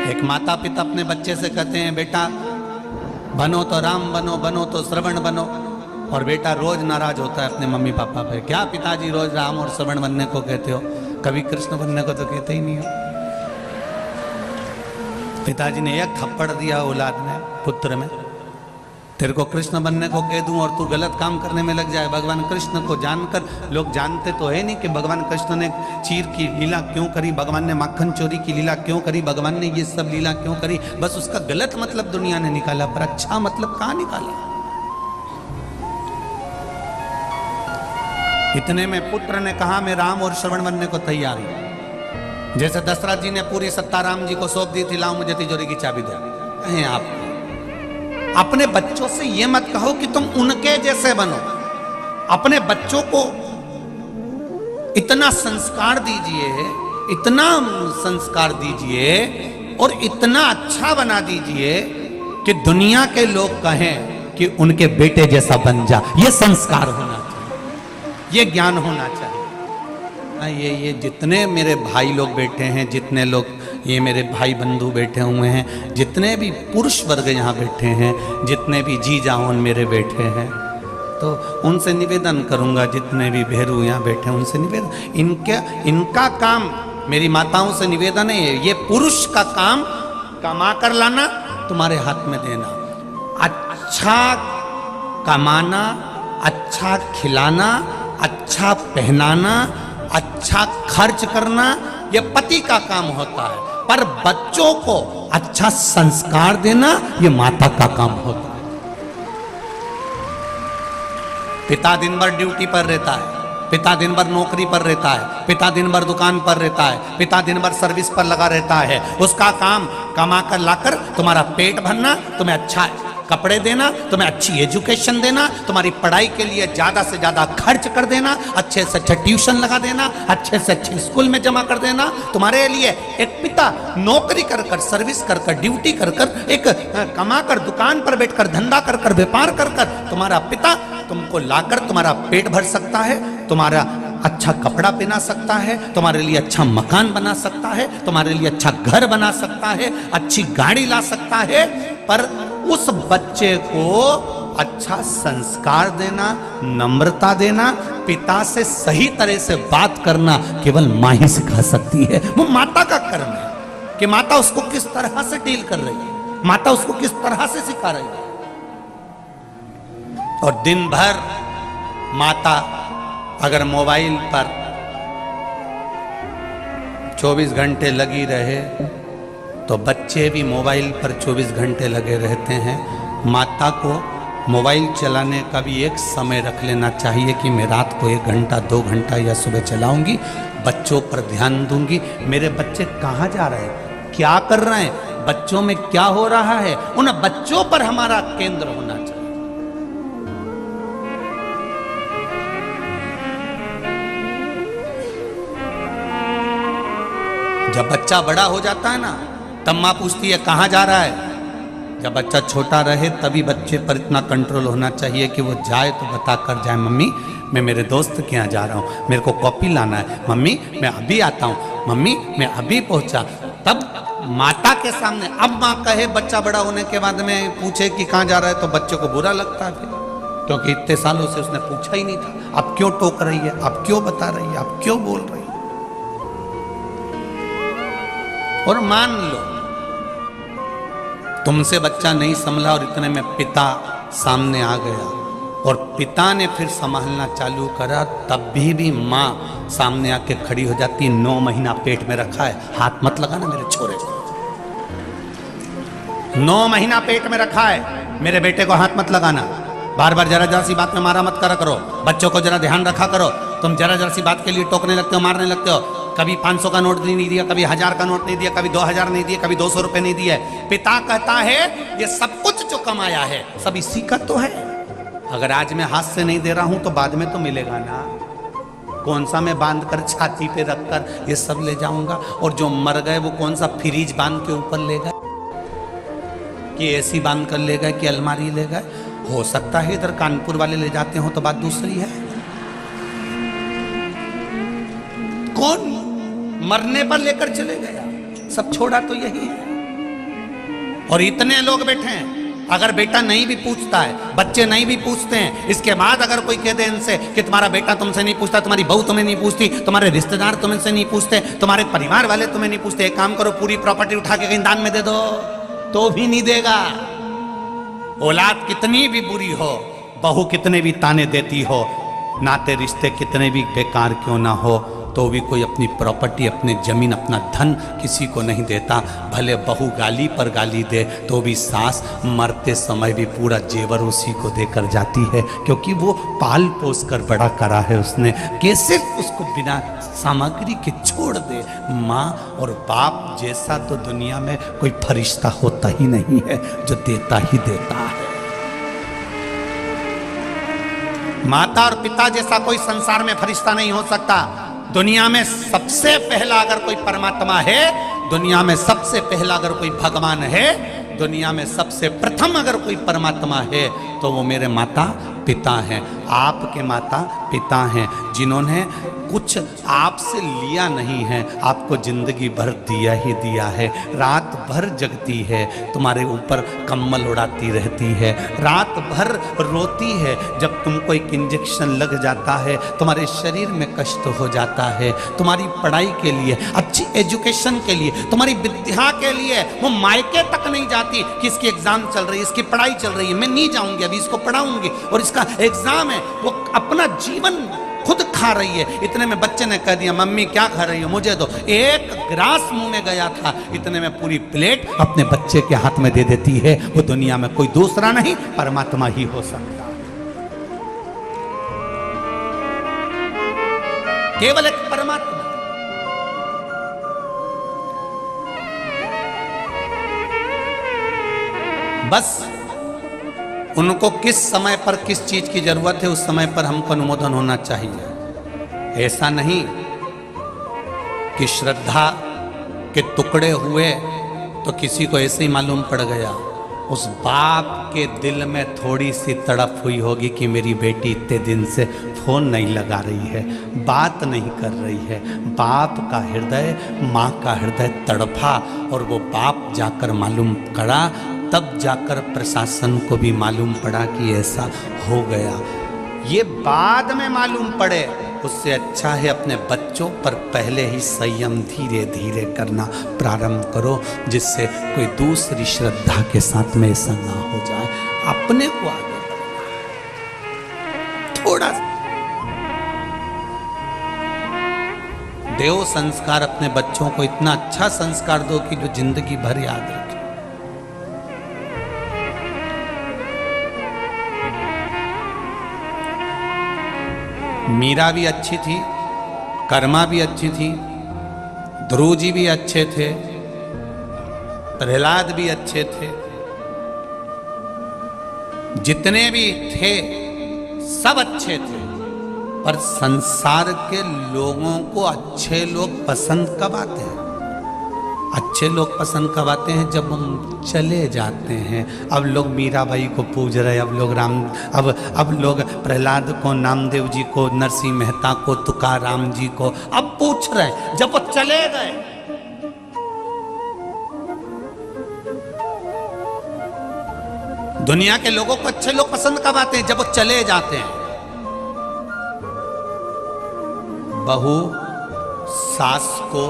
एक माता पिता अपने बच्चे से कहते हैं बेटा बनो तो राम बनो, बनो तो श्रवण बनो, और बेटा रोज नाराज होता है अपने मम्मी पापा पे। क्या पिताजी रोज राम और श्रवण बनने को कहते हो, कभी कृष्ण बनने को तो कहते ही नहीं हो। पिताजी ने एक थप्पड़ दिया औलाद में, पुत्र में, तेरे को कृष्ण बनने को कह दूं और तू गलत काम करने में लग जाए। भगवान कृष्ण को जानकर, लोग जानते तो है नहीं कि भगवान कृष्ण ने चीर की लीला क्यों करी, भगवान ने माखन चोरी की लीला क्यों करी, भगवान ने ये सब लीला क्यों करी। बस उसका गलत मतलब दुनिया ने निकाला, पर अच्छा मतलब कहां निकाला। इतने में पुत्र ने कहा मैं राम और श्रवण बनने को तैयार हूं। जैसे दशरथ जी ने पूरी सत्ता राम जी को सौंप दी थी, लाओ मुझे तिजोरी की चाबी दे। कहें आप अपने बच्चों से ये मत कहो कि तुम उनके जैसे बनो। अपने बच्चों को इतना संस्कार दीजिए, इतना संस्कार दीजिए और इतना अच्छा बना दीजिए कि दुनिया के लोग कहें कि उनके बेटे जैसा बन जा। ये संस्कार होना चाहिए, ये ज्ञान होना चाहिए। ये जितने मेरे भाई लोग बैठे हैं, जितने लोग ये मेरे भाई बंधु बैठे हुए हैं, जितने भी पुरुष वर्ग यहाँ बैठे हैं, जितने भी जी जाओन मेरे बैठे हैं, तो उनसे निवेदन करूँगा, जितने भी भेरू यहाँ बैठे हैं उनसे निवेदन, इनका काम, मेरी माताओं से निवेदन है, ये पुरुष का काम कमा कर लाना, तुम्हारे हाथ में देना। अच्छा कमाना, अच्छा खिलाना, अच्छा पहनाना, अच्छा खर्च करना, ये पति का काम होता है। पर बच्चों को अच्छा संस्कार देना ये माता का काम होता है। पिता दिन भर ड्यूटी पर रहता है, पिता दिन भर नौकरी पर रहता है, पिता दिन भर दुकान पर रहता है, पिता दिन भर सर्विस पर लगा रहता है। उसका काम कमा कर लाकर तुम्हारा पेट भरना, तुम्हें अच्छा कपड़े देना, तुम्हें अच्छी एजुकेशन देना, तुम्हारी पढ़ाई के लिए ज्यादा से ज्यादा खर्च कर देना, अच्छे से अच्छा ट्यूशन लगा देना, अच्छे से अच्छे स्कूल में जमा कर देना। तुम्हारे लिए एक पिता नौकरी कर कर, सर्विस कर कर, ड्यूटी कर कर, एक कमा कर, दुकान पर बैठकर, धंधा कर कर, व्यापार कर कर, तुम्हारा पिता तुमको लाकर तुम्हारा पेट भर सकता है, तुम्हारा अच्छा कपड़ा पहना सकता है, तुम्हारे लिए अच्छा मकान बना सकता है, तुम्हारे लिए अच्छा घर बना सकता है, अच्छी गाड़ी ला सकता है। पर उस बच्चे को अच्छा संस्कार देना, नम्रता देना, पिता से सही तरह से बात करना केवल मां ही सिखा सकती है। वो माता का कर्म है कि माता उसको किस तरह से डील कर रही है, माता उसको किस तरह से सिखा रही है। और दिन भर माता अगर मोबाइल पर 24 घंटे लगी रहे तो बच्चे भी मोबाइल पर 24 घंटे लगे रहते हैं। माता को मोबाइल चलाने का भी एक समय रख लेना चाहिए कि मैं रात को 1 घंटा 2 घंटा या सुबह चलाऊंगी, बच्चों पर ध्यान दूंगी। मेरे बच्चे कहाँ जा रहे हैं, क्या कर रहे हैं, बच्चों में क्या हो रहा है, उन बच्चों पर हमारा केंद्र होना चाहिए। जब बच्चा बड़ा हो जाता है ना, तब माँ पूछती है कहाँ जा रहा है। जब बच्चा छोटा रहे तभी बच्चे पर इतना कंट्रोल होना चाहिए कि वो जाए तो बता कर जाए, मम्मी मैं मेरे दोस्त के यहाँ जा रहा हूँ, मेरे को कॉपी लाना है, मम्मी मैं अभी आता हूँ, मम्मी मैं अभी पहुँचा। तब माता के सामने, अब माँ कहे बच्चा बड़ा होने के बाद में पूछे कि कहाँ जा रहा है तो बच्चे को बुरा लगता है, क्योंकि इतने सालों से उसने पूछा ही नहीं था। अब क्यों टोक रही है, अब क्यों बता रही है, अब क्यों बोल रही है। और मान लो तुमसे बच्चा नहीं संभला और इतने में पिता सामने आ गया और पिता ने फिर संभालना चालू करा, तब भी माँ सामने आके खड़ी हो जाती। 9 महीना पेट में रखा है, हाथ मत लगाना मेरे छोरे को। 9 महीना पेट में रखा है, मेरे बेटे को हाथ मत लगाना। बार बार जरा जरा सी बात में मारा मत करा करो, बच्चों को जरा ध्यान रखा करो। तुम जरा जरा सी बात के लिए टोकने लगते हो, मारने लगते हो। कभी 500 का नोट नहीं दिया, कभी 1000 का नोट नहीं दिया, कभी 2000 नहीं दिया, कभी 200 रुपए नहीं दिए। पिता कहता है ये सब कुछ जो कमाया है सब इसी का तो है। अगर आज मैं हाथ से नहीं दे रहा हूं तो बाद में तो मिलेगा ना। कौन सा मैं बांध कर छाती पे रखकर ये सब ले जाऊंगा, और जो मर गए वो कौन सा फ्रिज बांध के ऊपर ले गए, कि एसी बांध कर ले गए, कि अलमारी ले गए। हो सकता है इधर कानपुर वाले ले जाते हो तो बात दूसरी है। कौन मरने पर लेकर चले गया, सब छोड़ा तो यही है। और इतने लोग बैठे हैं, अगर बेटा नहीं भी पूछता है, बच्चे नहीं भी पूछते हैं, इसके बाद अगर कोई कह दे इनसे कि तुम्हारा बेटा तुमसे नहीं पूछता, तुम्हारी बहू तुम्हें नहीं पूछती, तुम्हारे रिश्तेदार तुमसे नहीं पूछते, तुम्हारे परिवार वाले तुम्हें नहीं पूछते, एक काम करो पूरी प्रॉपर्टी उठा के कहीं दान में दे दो, तो भी नहीं देगा। औलाद कितनी भी बुरी हो, बहू कितने भी ताने देती हो, नाते रिश्ते कितने भी बेकार क्यों ना हो, तो भी कोई अपनी प्रॉपर्टी, अपनी जमीन, अपना धन किसी को नहीं देता। भले बहू गाली पर गाली दे तो भी सास मरते समय भी पूरा जेवर उसी को देकर जाती है, क्योंकि वो पाल पोस कर बड़ा करा है उसने, कि सिर्फ उसको बिना सामग्री के छोड़ दे। माँ और बाप जैसा तो दुनिया में कोई फरिश्ता होता ही नहीं है, जो देता ही देता है। माता और पिता जैसा कोई संसार में फरिश्ता नहीं हो सकता। दुनिया में सबसे पहला अगर कोई परमात्मा है, दुनिया में सबसे पहला अगर कोई भगवान है, दुनिया में सबसे प्रथम अगर कोई परमात्मा है, तो वो मेरे माता पिता हैं, आपके माता पिता हैं, जिन्होंने कुछ आपसे लिया नहीं है, आपको जिंदगी भर दिया ही दिया है। रात भर जगती है, तुम्हारे ऊपर कम्बल उड़ाती रहती है, रात भर रोती है, जब तुमको एक इंजेक्शन लग जाता है, तुम्हारे शरीर में कष्ट हो जाता है, तुम्हारी पढ़ाई के लिए, अच्छी एजुकेशन के लिए, तुम्हारी विद्या के लिए वो मायके तक नहीं जाती कि इसकी एग्जाम चल रही है, इसकी पढ़ाई चल रही है, मैं नहीं जाऊंगी, अभी इसको पढ़ाऊंगी और इसका एग्जाम है। वो अपना जीवन खुद खा रही है। इतने में बच्चे ने कह दिया, मम्मी क्या खा रही हो, मुझे दो। एक ग्रास मुंह में गया था, इतने में पूरी प्लेट अपने बच्चे के हाथ में दे देती है। वो दुनिया में कोई दूसरा नहीं, परमात्मा ही हो सकता, केवल एक परमात्मा। बस उनको किस समय पर किस चीज की जरूरत है, उस समय पर हमको अनुमोदन होना चाहिए। ऐसा नहीं कि श्रद्धा के टुकड़े हुए तो किसी को ऐसे ही मालूम पड़ गया। उस बाप के दिल में थोड़ी सी तड़प हुई होगी कि मेरी बेटी इतने दिन से फोन नहीं लगा रही है, बात नहीं कर रही है। बाप का हृदय, माँ का हृदय तड़पा और वो बाप जाकर मालूम करा, तब जाकर प्रशासन को भी मालूम पड़ा कि ऐसा हो गया। ये बाद में मालूम पड़े, उससे अच्छा है अपने बच्चों पर पहले ही संयम धीरे धीरे करना प्रारंभ करो, जिससे कोई दूसरी श्रद्धा के साथ में ऐसा ना हो जाए। अपने को आगे थोड़ा देव संस्कार, अपने बच्चों को इतना अच्छा संस्कार दो कि जो जिंदगी भर याद रखे। मीरा भी अच्छी थी, कर्मा भी अच्छी थी, ध्रुव जी भी अच्छे थे, प्रहलाद भी अच्छे थे, जितने भी थे सब अच्छे थे। पर संसार के लोगों को अच्छे लोग पसंद कब आते हैं? अच्छे लोग पसंद कब आते हैं? जब हम चले जाते हैं। अब लोग मीराबाई को पूज रहे, अब लोग प्रहलाद को, नामदेव जी को, नरसिंह मेहता को, तुकाराम जी को अब पूछ रहे, जब वो चले गए। दुनिया के लोगों को अच्छे लोग पसंद कब आते हैं? जब वो चले जाते हैं। बहू सास को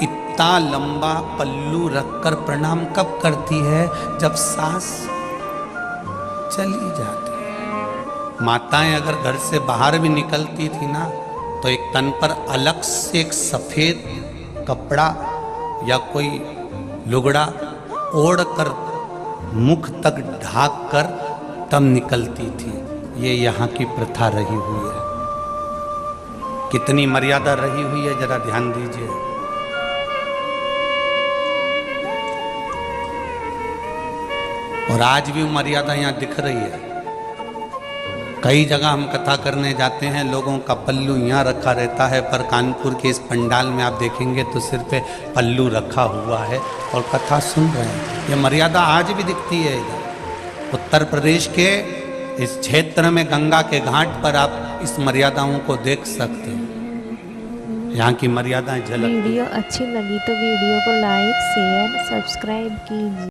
इतना लंबा पल्लू रखकर प्रणाम कब करती है? जब सास चली जाती है। माताएं अगर घर से बाहर भी निकलती थी ना, तो एक तन पर अलग से एक सफेद कपड़ा या कोई लुगड़ा ओढ़ कर मुख तक ढाक कर तब निकलती थी। ये यहाँ की प्रथा रही हुई है। कितनी मर्यादा रही हुई है, जरा ध्यान दीजिए। और आज भी मर्यादा यहाँ दिख रही है। कई जगह हम कथा करने जाते हैं, लोगों का पल्लू यहाँ रखा रहता है, पर कानपुर के इस पंडाल में आप देखेंगे तो सिर पे पल्लू रखा हुआ है और कथा सुन रहे हैं। ये मर्यादा आज भी दिखती है। इधर उत्तर प्रदेश के इस क्षेत्र में गंगा के घाट पर आप इस मर्यादाओं को देख सकते हैं। यहाँ की मर्यादाएं झलक। वीडियो अच्छी लगी तो वीडियो को लाइक, शेयर, सब्सक्राइब कीजिए।